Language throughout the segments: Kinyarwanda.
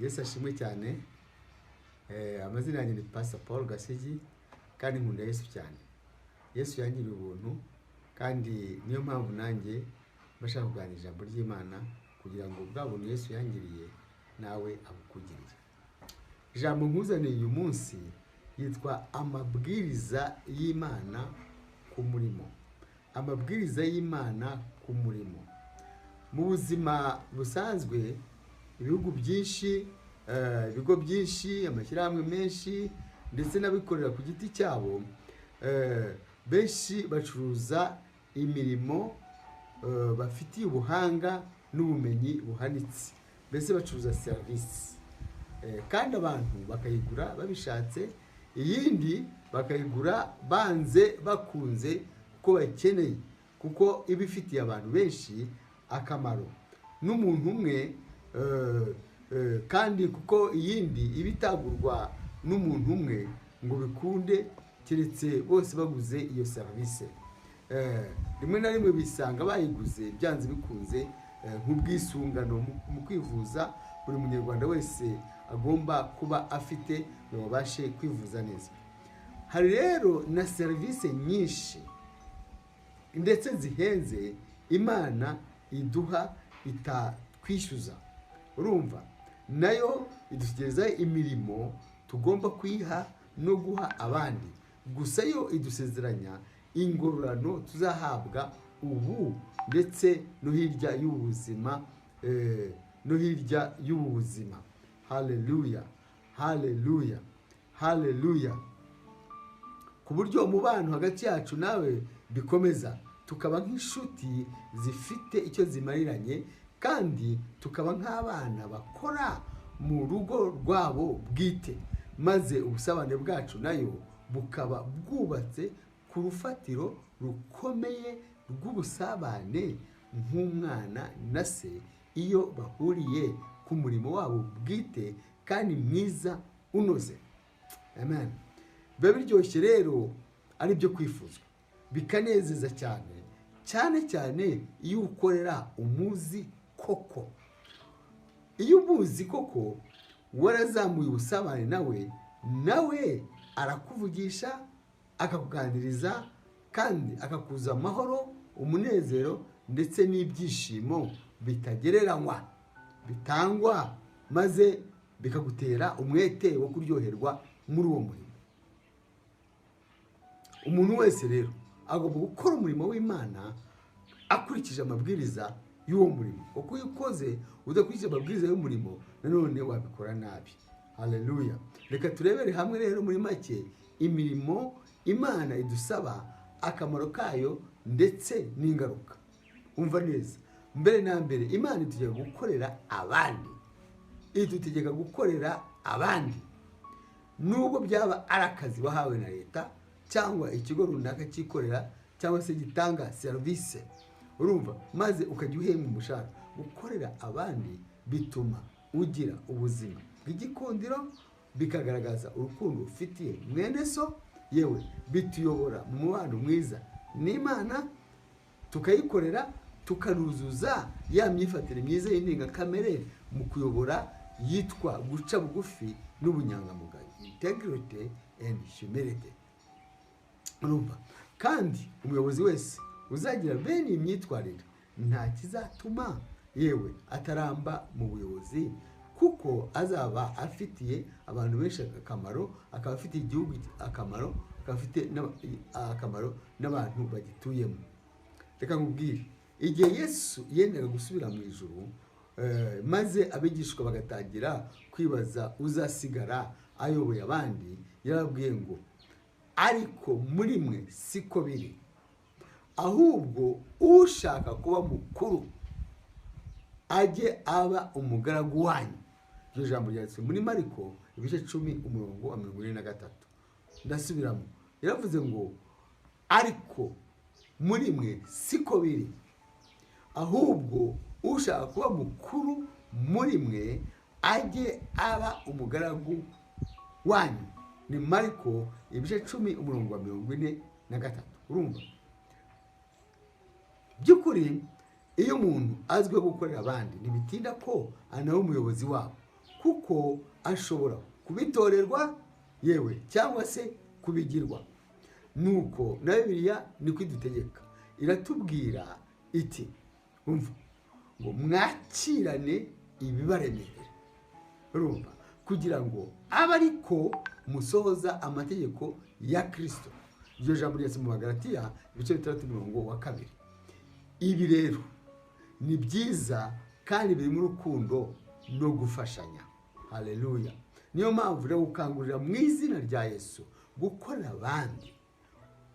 Yesu ashimwe cyane. Amazina yanjye ni Pastor Paul Gasigi kandi nkunda Yesu cyane. Yesu yangiriye ubuntu kandi niyo mpamvu nanjye bashaka kuganira ijambo ry'Imana kugira ngo bwa buntu Yesu yangiriye nawe abukugirire. Ijambo nkuzaniye uyu munsi yitwa amabwiriza y'Imana ku murimo. Amabwiriza y'Imana ku murimo. Mu buzima busanzwe ibihugu byinshi, ibigo byinshi, amashyirahamwe menshi ndetse n'abikorera ku giti cyabo, benshi bacuruza imirimo bafitiye ubuhanga n'ubumenyi buhanitse. Mbese bacuruza serivisi, kandi abantu bakayigura babishatse, iyindi bakayigura banze bakunze kuko bakeneye, kuko iba ifitiye abantu benshi akamaro. N'umuntu umwe kandi kuko iyindi iba itagurwa n'umuntu umwe ngo bikunde, keretse bose baguze iyo serivisi. Rimwe na rimwe bisanga bayiguze byanze bikunze nk'ubwisungano mu kwivuza buri munyarwanda wese agomba kuba afite ngo babashe kwivuza neza. Hari rero na serivisi nyinshi ndetse zihenze Imana iduha itatwishyuza. Urumva, nayo idutegereza imirimo tugomba kwiha no guha abandi. Gusa yo idusezeranya ingororano tuzahabwa ubu ndetse no hirya y'ubuzima, no hirya y'ubuzima. Haleluya, haleluya, haleluya. Ku buryo umubano hagati yacu nawe bikomeza, tukaba nk'inshuti zifite icyo zimariranye, kandi tukaba nk'abana bakora mu rugo rwabo bwite, maze ubusabane bwacu nayo bukaba bwubatse ku rufatiro rukomeye rw'ubusabane nk'umwana na se iyo bahuriye ku murimo wabo bwite kandi mwiza unoze. Amen. Biba biryoshye rero, ari byo kwifuzwa, bikanezeza cyane, cyane cyane iyo ukorera umuzi koko. Iyo umuzi koko, warazamuye ubusabane nawe arakuvugisha, akakuganiriza, kandi akakuza amahoro, umunezero ndetse n'ibyishimo bitagereranywa bitangwa, maze bikagutera umwete wo kuryoherwa muri uwo murimo. Umuntu wese rero agomba gukora umurimo w'Imana akurikije amabwiriza y'uwo murimo, kuko iyo ukoze udakurikije amabwiriza y'umurimo nanone wabikora nabi. Haleluya. Reka turebere hamwe rero muri make imirimo Imana idusaba, akamaro kayo ndetse n'ingaruka. Umva neza, mbere na mbere Imana idutegeka gukorera abandi. Idutegeka gukorera abandi, nubwo byaba ari akazi wahawe na leta cyangwa ikigo runaka cyikorera cyangwa se gitanga serivisi. Urumva, maze ukajya uhembwa umushahara. Gukorera abandi bituma ugira ubuzima bw'igikundiro, bikagaragaza urukundo ufitiye mwene so, yewe bituyobora mu mubano mwiza n'Imana, tukayikorera tukanuzuza ya myifatire myiza y'indengakamere mu kuyobora yitwa guca bugufi n'ubunyangamugayo, integrity and humility. Urumva, kandi umuyobozi wese uzagira bene iyi myitwarire nta kizatuma yewe ataramba mu buyobozi, kuko azaba afitiye abantu benshi akamaro, akaba afitiye igihugu akamaro, akaba afite akamaro n'abantu bagituyemo. Reka nkubwire, igihe Yesu yendaga gusubira mu ijuru, maze abigishwa bagatangira kwibaza uzasigara ayoboye abandi, yarababwiye ngo ariko muri mwe siko biri, ahubwo ushaka kuba mukuru ajye aba umugaragu wanyu. Iryo jambo ryanditswe muri Mariko ibice 10:43. Ndasubiramo, yaravuze ngo ariko muri mwe siko biri, ahubwo ushaka kuba mukuru muri mwe ajye aba umugaragu wanyu. Ni Mariko ibice 10:43. Urumva, by'ukuri iyo umuntu azwiho gukorera abandi, ntibitinda ko anawe umuyobozi wabo, kuko ashobora kubitorerwa yewe cyangwa se kubigirwa. Nuko na Bibiliya niko idutegeka, iratubwira iti umva ngo mwakirane ibibaremerera, urumva, kugira ngo abe ariko musohoza amategeko ya Kristo. Iryo jambo ryanditse mu Bagalatiya ibice 6:2. Ibi rero ni byiza kandi birimo urukundo no gufashanya. Haleluya. Niyo mpamvu rero gukangurira mu izina rya Yesu gukorera abandi,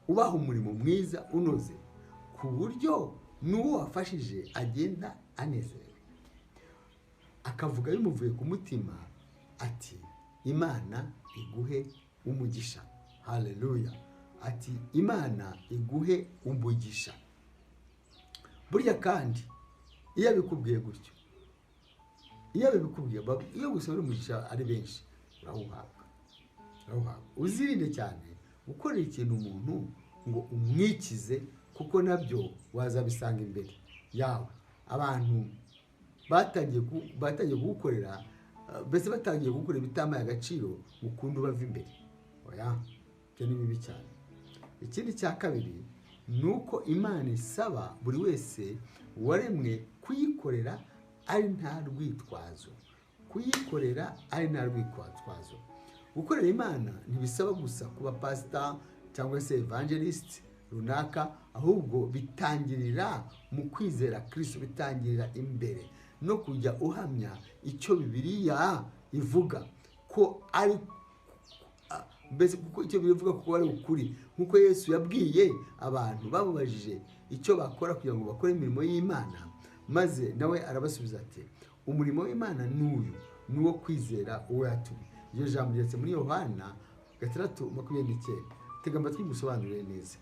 ubaha umurimo mwiza unoze, ku buryo n'uwo wafashije agenda anezerewe, akavuga bimuvuye ku mutima ati Imana iguhe umugisha. Haleluya. Ati Imana iguhe umugisha. Burya kandi iyo abikubwiye gutyo, iyo gusaba umugisha ari benshi, urawuhabwa. Uzirinde cyane gukorera ikintu umuntu ngo umwikize, kuko nabyo wazabisanga imbere yawe. Abantu batangiye kugukorera, mbese batangiye gukorera ibitamaye agaciro, ukunda bava imbere. Oya, ibyo ni bibi cyane. Ikindi cya kabiri ni uko Imana isaba buri wese waremwe kuyikorera ari nta rwitwazo. Gukorera Imana ntibisaba gusa kuba pastor cyangwa se evangelist runaka, ahubwo bitangirira mu kwizera Kristo, bitangirira imbere no kujya uhamya icyo Bibiliya ivuga ko ari, mbese kuko icyo bivuga ko ari ukuri. Nkuko Yesu yabwiye abantu bamubajije icyo bakora kugira ngo bakore imirimo y'Imana, maze nawe arabasubiza ati umurimo w'Imana n'uyu, nuwo kwizera uwo yatumye. Iryo jambo ryanditse muri Yohana 6:29. Tega amatwi ngusobanurire neza.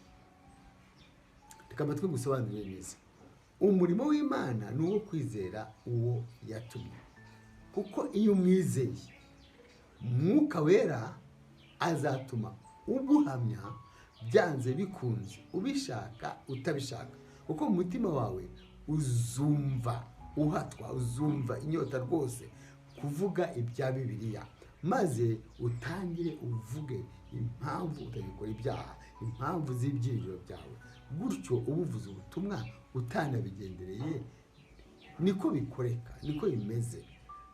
Umurimo w'Imana nuwo kwizera uwo yatumye, kuko iyo umwizeye Mwuka Wera azatuma uguhamya byanze bikunze, ubishaka utabishaka, kuko mu mutima wawe uzumva uhatwa, uzumva inyota rwose kuvuga ibya Bibiliya, maze utangire uvuge impamvu utagikora ibyaha, impamvu z'ibyiringiro byawe. Gutyo ubuvuze ubutumwa utanabigendereye, niko bikoreka, niko bimeze.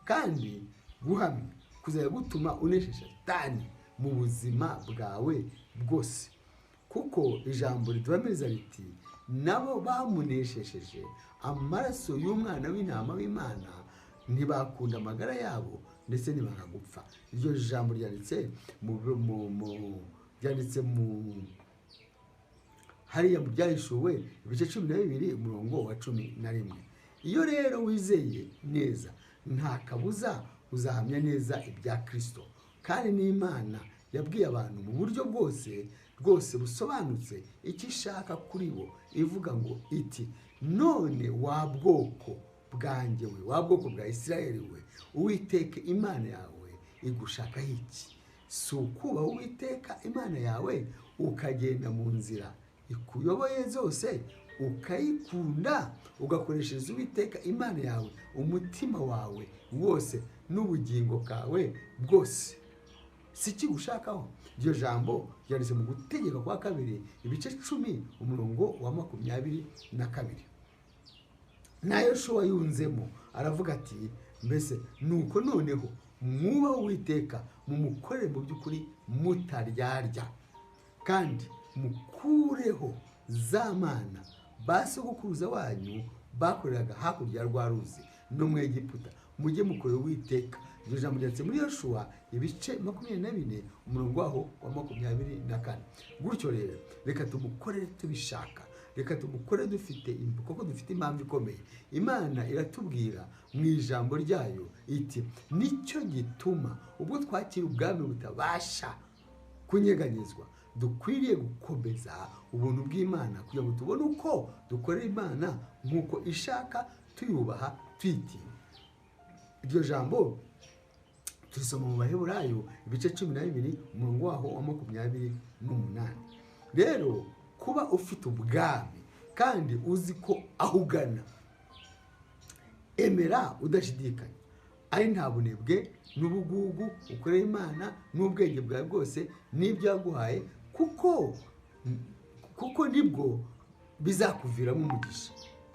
Kandi guhamya kuzajya gutuma unesha Satani mu buzima bwawe bwose, kuko ijambo ritubamiriza riti nabo bamuneshesheje amaraso y'umwana w'intama w'Imana ntibakunda amagara yabo ndetse ntibanga gupfa. Iryo jambo ryanditse hariya mu Byahishuwe ibice 12:11. Iyo rero wizeye neza, nta kabuza uzahamya neza ibya Kristo. Kandi n'Imana yabwiye abantu mu buryo bwose busobanutse icyo ishaka kuri bo, ivuga ngo iti none wa bwoko bwanjye we, wa bwoko bwa Isirayeli we, Uwiteka Imana yawe igushakaho iki? Si ukubaha Uwiteka Imana yawe ukagenda mu nzira ikuyoboye zose, ukayikunda, ugakoreshereza Uwiteka Imana yawe umutima wawe wose n'ubugingo bwawe bwose? Si kigushakaho? Iryo jambo ryanditse mu Gutegeka kwa 2 ibice 10:22. Na Yoshua yunzemo aravuga ati mbese nuko noneho mwubahe Uwiteka, mumukorere mu by'ukuri mutaryarya, kandi mukureho za mana ba sogokuruza wanyu bakoreraga hakurya rwa ruzi no mu Egiputa, mujye mukorera Uwiteka. Iryo jambo ryanditse muri Yoshua ibice 24:24. Gutyo rero reka tumukorere tubishaka, reka tumukorere dufite impamvu ikomeye. Imana iratubwira mu ijambo ryayo iti nicyo gituma ubwo twakira ubwami butabasha kunyeganyezwa, dukwiriye gukomeza ubuntu bw'Imana kugira ngo tubone uko dukorera Imana nk'uko ishaka, tuyubaha, tuyitinya. Iryo jambo turisoma mu Baheburayo ibice 12:28. Rero kuba ufite ubwami kandi uzi ko aho ugana, emera udashidikanya, ari nta bunebwe n'ubugugu ukorera Imana n'ubwenge bwawe bwose n'ibyo yaguhaye, kuko nibwo bizakuviramo umugisha.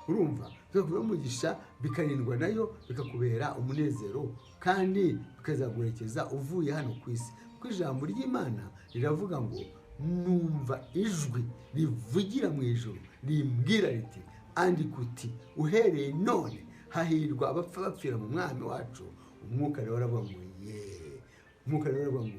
Urumva, bizakuviramo umugisha, bikarindwa nayo, bikakubera umunezero, kandi bikazaguherekeza uvuye hano ku isi. Kuko ijambo ry'Imana riravuga ngo numva ijwi rivugira mu ijuru rimbwira riti andika uti uhereye none hahirwa abapfa bapfira mu mwami wacu. Umwuka rero aravuga ngo umwuka rero aravuga ngo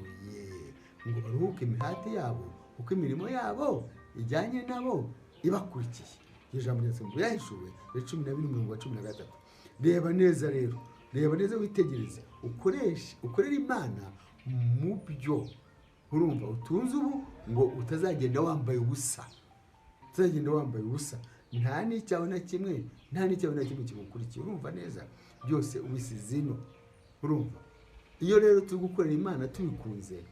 ngo baruhuke imihati yabo, kuko imirimo yabo ijyanye nabo ibakurikiye. Iryo jambo ryanditse mu Yahishuwe 12:13. Reba neza rero, reba neza, witegereze, ukorere Imana mu byo urumva utunze ubu, ngo utazagenda wambaye ubusa, utazagenda wambaye ubusa, nta n'icyawe na kimwe kimukurikiye. Urumva neza, byose ubisize ino. Urumva, iyo rero turi gukorera Imana tubikunze,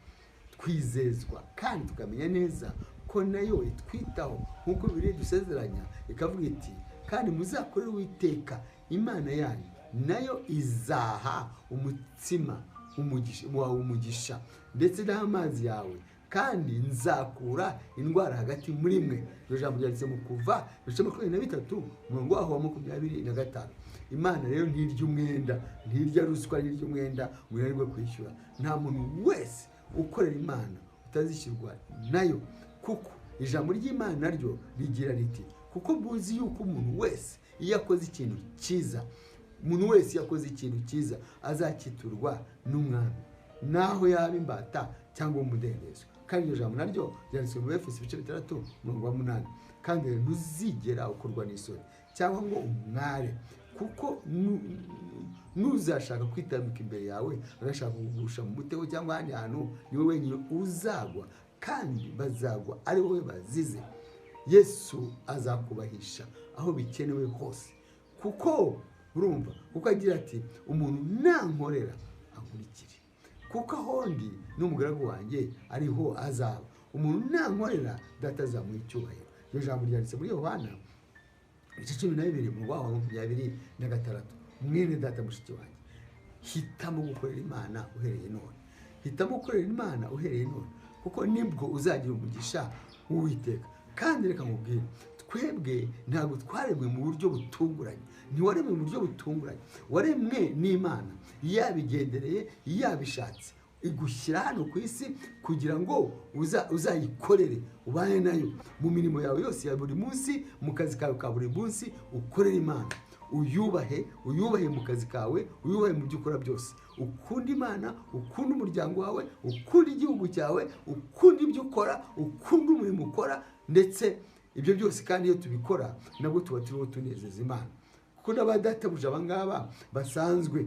twizezwa kandi tukamenya neza ko nayo itwitaho, nk'uko Bibiliya dusezeranya ikavuga iti kandi muzakorere Uwiteka Imana yanyu, nayo izaha umutsima umugisha ndetse n'amazi yawe, kandi nzakura indwara hagati muri mwe. Iryo jambo ryanditse mu Kuva 23 umurongo waho wa 25. Imana rero ntirya umwenda, ntirya ruswa, ntirya umwenda ngo kwishyura. Nta muntu wese ukorera Imana utazishyurwa nayo, kuko ijambo ry'Imana naryo rigira riti kuko muzi yuko umuntu wese iyo akoze ikintu cyiza, umuntu wese yakoze ikintu cyiza azakiturwa n'umwami, naho yaba imbata cyangwa umudendezo. Kandi iryo jambo naryo ryanditswe mu Efeso 6:8. Kandi ntuzigera ukorwa n'isoni cyangwa ngo umware, kuko nuzashaka kwitambika imbere yawe agashaka kugusha mu mutego cyangwa ahandi hantu, niwe wenyine uzagwa, kandi bazagwa ari wowe bazize. Yesu azakubahisha aho bikenewe hose, kuko urumva, kuko agira ati umuntu nankorera ankurikire, kuko aho ndi n'umugaragu wanjye ariho azaba. Umuntu nankorera data azamuha icyubahiro. Iryo jambo ryanditse muri Yohana 12 umurongo wa 26. Mwene data mushiki wanjye, hitamo gukorera Imana uhereye none, hitamo gukorera Imana uhereye none, kuko nibwo uzagira umugisha w'Uwiteka. Kandi reka nkubwire, twebwe ntabwo twaremwe mu buryo butunguranye, ntiwaremwe mu buryo butunguranye, waremwe n'Imana yabigendereye, yabishatse igushyira hano ku isi kugira ngo uzayikorere, ubane nayo mu mirimo yawe yose ya buri munsi, mu kazi kawe ka buri munsi ukorere Imana, uyubahe mu kazi kawe, uyubahe mu byo ukora byose, ukunda Imana, ukunda umuryango wawe, ukunda igihugu cyawe, ukunda ibyo ukora, ukunda umurimo ukora, ndetse ibyo byose kandi iyo tubikora nabwo tuba turiho tunezeza Imana. Kuko n'abadatabuja abangaba basanzwe,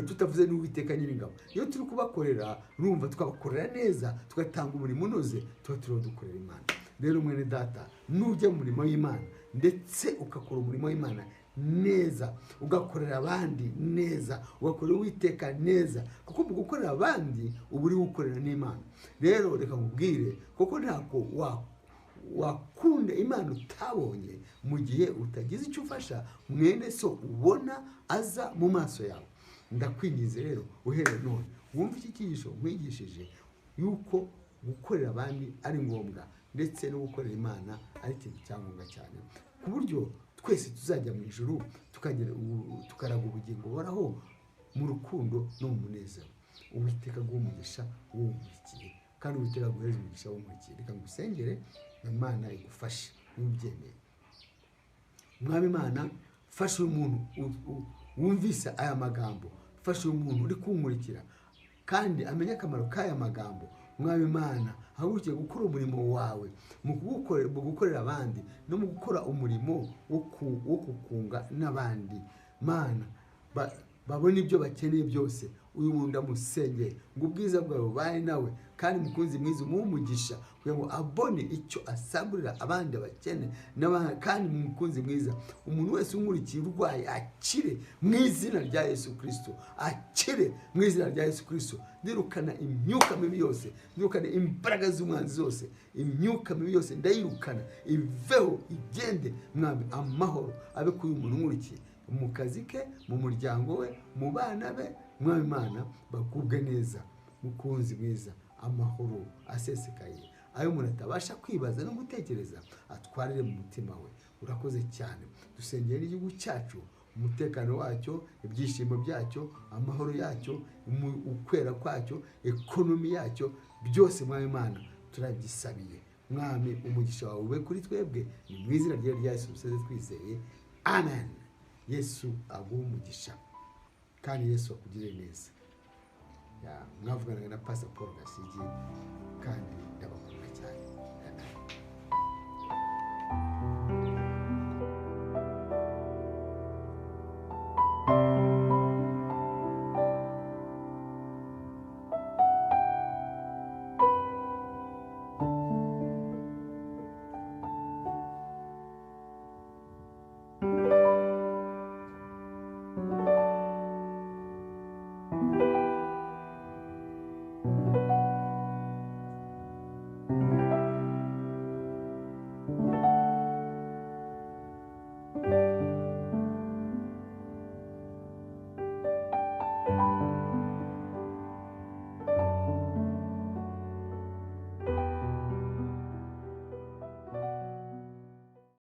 tutavuze n'Uwiteka Nyiringabo, iyo turi kubakorera urumva twabakorera neza, tugatanga umurimo unoze, tuba turiho dukorera Imana. Rero mwene data, nujya mu murimo w'Imana ndetse ugakora umurimo w'Imana neza, ugakorera abandi neza, ugakorera Uwiteka neza, kuko mu gukorera abandi uba uri gukorera n'Imana. Rero reka nkubwire, kuko ntako wakunda Imana utabonye mu gihe utagize icyo ufasha mwene so ubona aza mu maso yawe. Ndakwingize rero uhereye none wumva iki cyigisho nkwigishije, yuko gukorera abandi ari ngombwa, ndetse no gukorera Imana ari ikintu cyangombwa cyane, ku buryo twese tuzajya mu ijuru tukaraga ubugingo buhoraho mu rukundo no mu munezero. Uwiteka guhumugisha wumurikiye, kandi Uwiteka guhereza umugisha wumurikiye. Reka ngusengere, Imana igufashe n'ubyemeye. Mwami Imana, fasha uyu muntu wumvise aya magambo, fasha uyu muntu uri kunkurikira kandi amenye akamaro k'aya magambo. Mwami Imana, hagurukiye gukora umurimo wawe mu gukorera abandi no mu gukora umurimo wo kukunga n'abandi. Mana, babona ibyo bakeneye byose. Uyu muntu ndamusengeye ngo ubwiza bwawe bubane nawe, kandi mukunzi mwiza umuhe umugisha kugira ngo abone icyo asagurira abandi bakene, kandi mukunzi mwiza umuntu wese unkurikiye urwaye akire mu izina rya Yesu Kristo, akire mu izina rya Yesu Kristo. Ndirukana imyuka mibi yose, ndirukana imbaraga z'umwanzi zose, imyuka mibi yose ndayirukana, iveho igende. Mwami, amahoro abe kuri uyu muntu unkurikiye, mu kazi ke, mu muryango we, mu bana be. Mwami Imana bakubwe neza, mukunzi mwiza, amahoro asesekaye ayo umuntu atabasha kwibaza no gutekereza atwarire mu mutima we. Urakoze cyane. Dusengera igihugu cyacu, umutekano wacyo, ibyishimo byacyo, amahoro yacyo, ukwera kwacyo, ekonomi yacyo, byose Mwami Imana turabyisabiye. Mwami, umugisha wawe ube kuri twebwe, ni mu izina rya Yesu twizeye, amen. Yesu aguhe umugisha kandi Yesu akugirire neza. Mwavuganaga na Pastor Paul Gasigi kandi